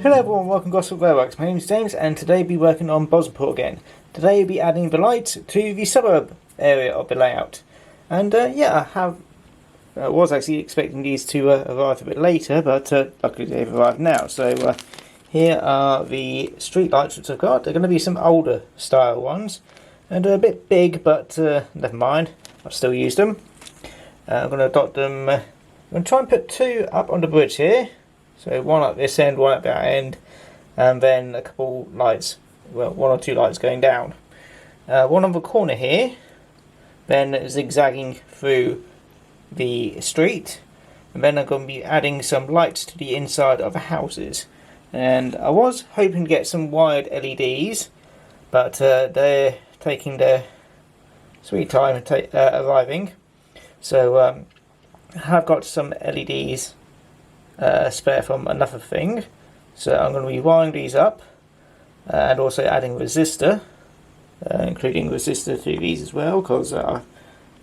Hello everyone, welcome to Gosport Railworks. My name is James and today we'll be working on Bosnport again. Today we'll be adding the lights to the suburb area of the layout. And I was actually expecting these to arrive a bit later, but luckily they've arrived now. So here are the street lights which I've got. They're going to be some older style ones and a bit big, but never mind, I'll still use them. I'm going to dot them. I'm going to try and put two up on the bridge here. So one at this end, one at that end, and then a couple lights, well, one or two lights going down. One on the corner here, then zigzagging through the street, and then I'm going to be adding some lights to the inside of the houses. And I was hoping to get some wired LEDs, but they're taking their sweet time arriving. So I have got some LEDs spare from another thing, so I'm going to be wiring these up and also adding resistor, including resistor to these as well, because I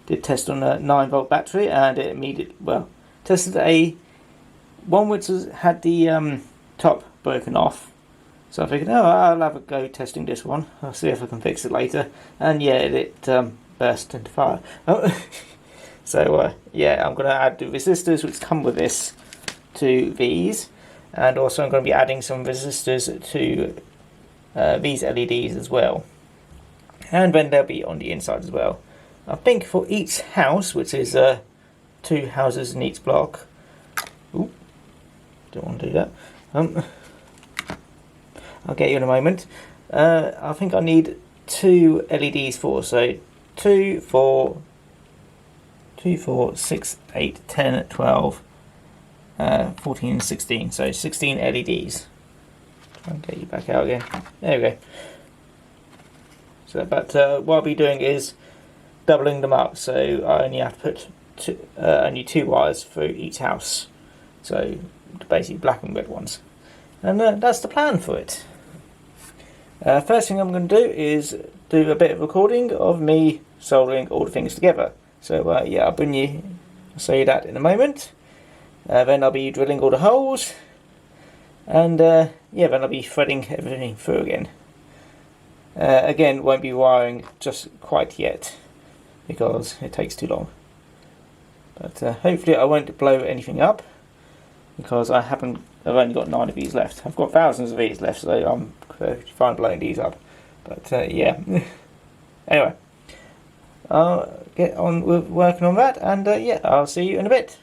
did test on a 9-volt battery and it immediately, tested a one which had the top broken off, so I figured, I'll have a go testing this one. I'll see if I can fix it later, and yeah, it burst into fire. So I'm going to add the resistors which come with this to these, and also I'm going to be adding some resistors to these LEDs as well, and then they'll be on the inside as well. I think for each house, which is 2 houses in each block. Ooh, don't want to do that. I'll get you in a moment. I think I need 2 LEDs for, so 2, 4, 6, 8, 10, 12, 14 and 16, so 16 LEDs. Try and get you back out again. There we go. So, but what I'll be doing is doubling them up, so I only have to put only 2 wires through each house, so basically black and red ones, and that's the plan for it. First thing I'm going to do is do a bit of recording of me soldering all the things together. So I'll show you that in a moment. Then I'll be drilling all the holes, and then I'll be threading everything through again. Again, won't be wiring just quite yet because it takes too long. But hopefully I won't blow anything up, because I've only got 9 of these left. I've got thousands of these left, so I'm fine blowing these up. But anyway, I'll get on with working on that, and I'll see you in a bit.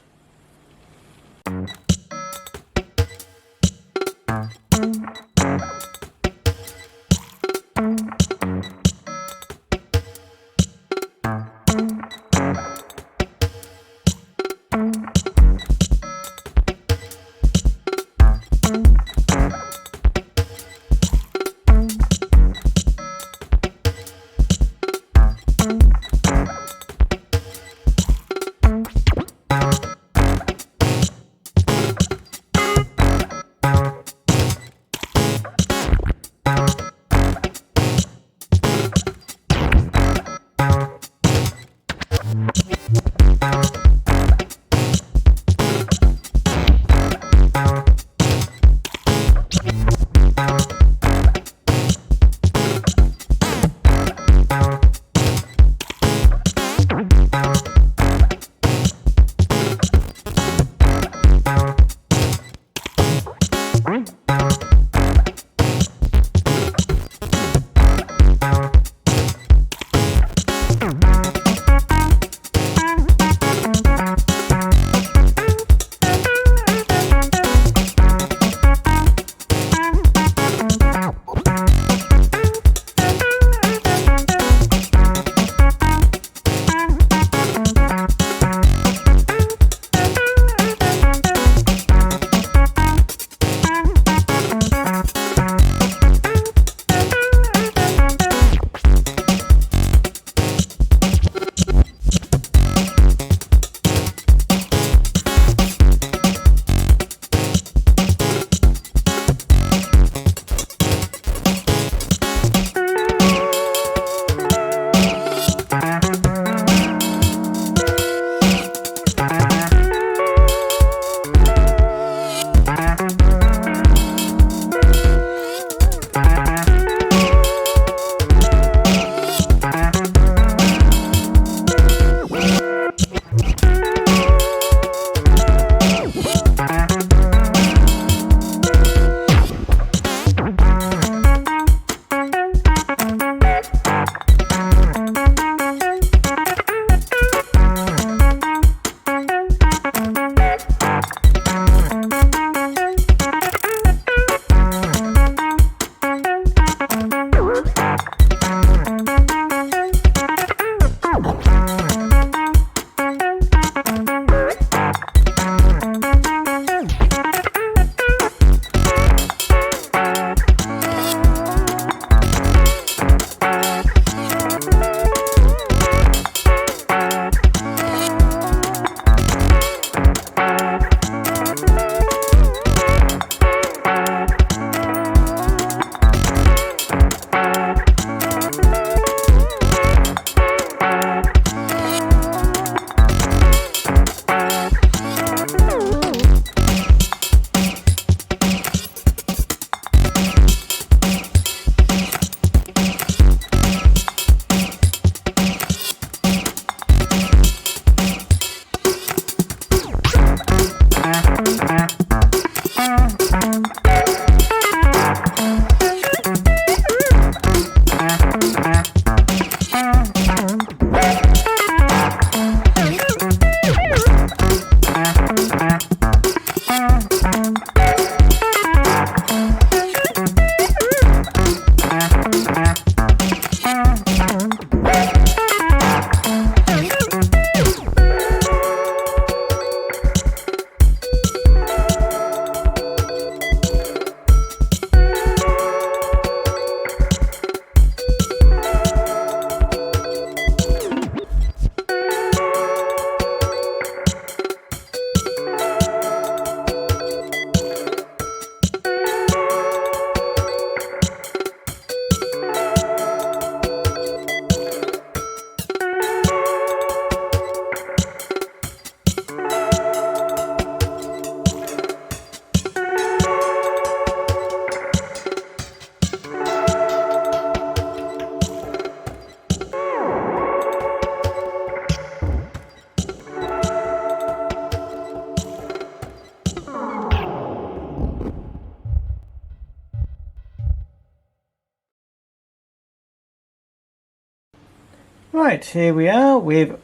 Right, here we are with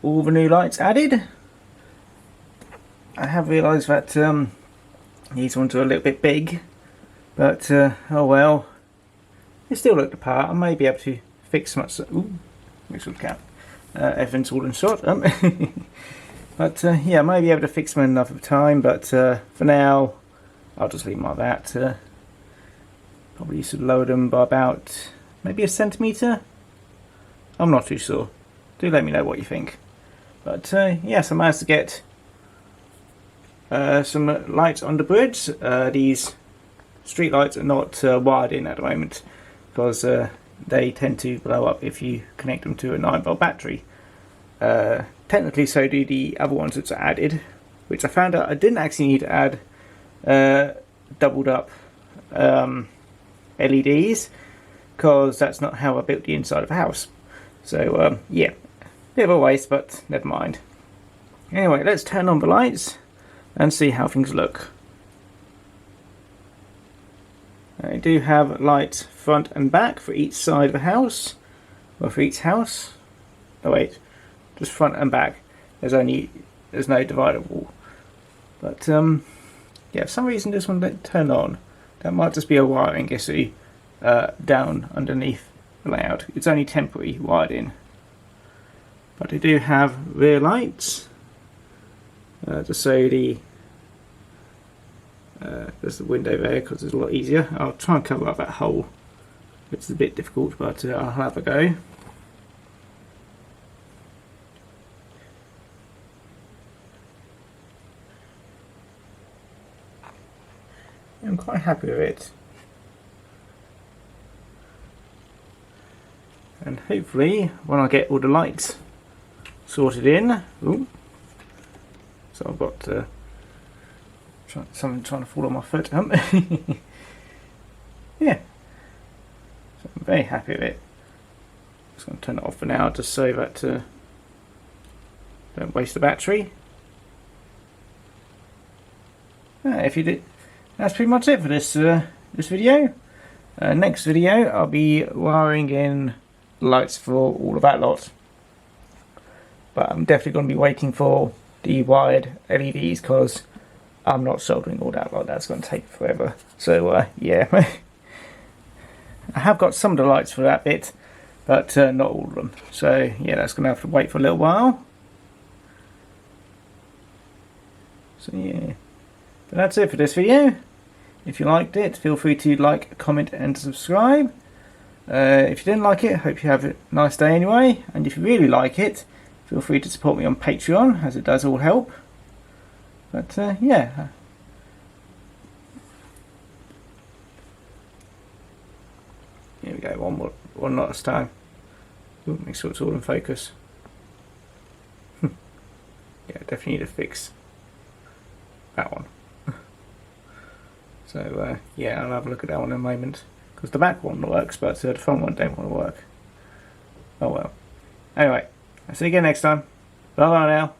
all the new lights added. I have realised that these ones are a little bit big, but oh well, they still look the part. I may be able to fix some. Ooh, which will count. Everything's all in shot. But yeah, I may be able to fix them another time. But for now, I'll just leave them like that. Probably should lower them by about maybe a centimetre. I'm not too sure. Do let me know what you think. But yes, I managed to get some lights on the bridge. These street lights are not wired in at the moment because they tend to blow up if you connect them to a 9-volt battery. Technically, so do the other ones that are added, which I found out I didn't actually need to add doubled up LEDs because that's not how I built the inside of a house. So yeah, bit of a waste, but never mind. Anyway, let's turn on the lights and see how things look. I do have lights front and back for each side of the house, or for each house. Oh wait, just front and back. There's no divider wall. But yeah, for some reason this one didn't turn on. That might just be a wiring issue down underneath the layout. It's only temporary wired in. But I do have rear lights to show there's the window there because it's a lot easier. I'll try and cover up that hole, which is a bit difficult, but I'll have a go. I'm quite happy with it. And hopefully when I get all the lights sorted in, ooh, so I've got something trying to fall on my foot. Yeah, so I'm very happy with it. Just going to turn it off for now just so that don't waste the battery. If you did, that's pretty much it for this this video. Next video I'll be wiring in lights for all of that lot, but I'm definitely going to be waiting for the wired LEDs because I'm not soldering all that lot. That's going to take forever. So yeah, I have got some of the lights for that bit, but not all of them. So yeah, that's going to have to wait for a little while. So yeah, but that's it for this video. If you liked it, feel free to like, comment and subscribe. If you didn't like it, hope you have a nice day anyway. And if you really like it, feel free to support me on Patreon, as it does all help. But yeah. Here we go, one last time. Ooh, make sure it's all in focus. Yeah, definitely need to fix that one. So yeah, I'll have a look at that one in a moment. Because the back one works, but the front one don't want to work. Oh well. Anyway, I'll see you again next time. Bye bye now.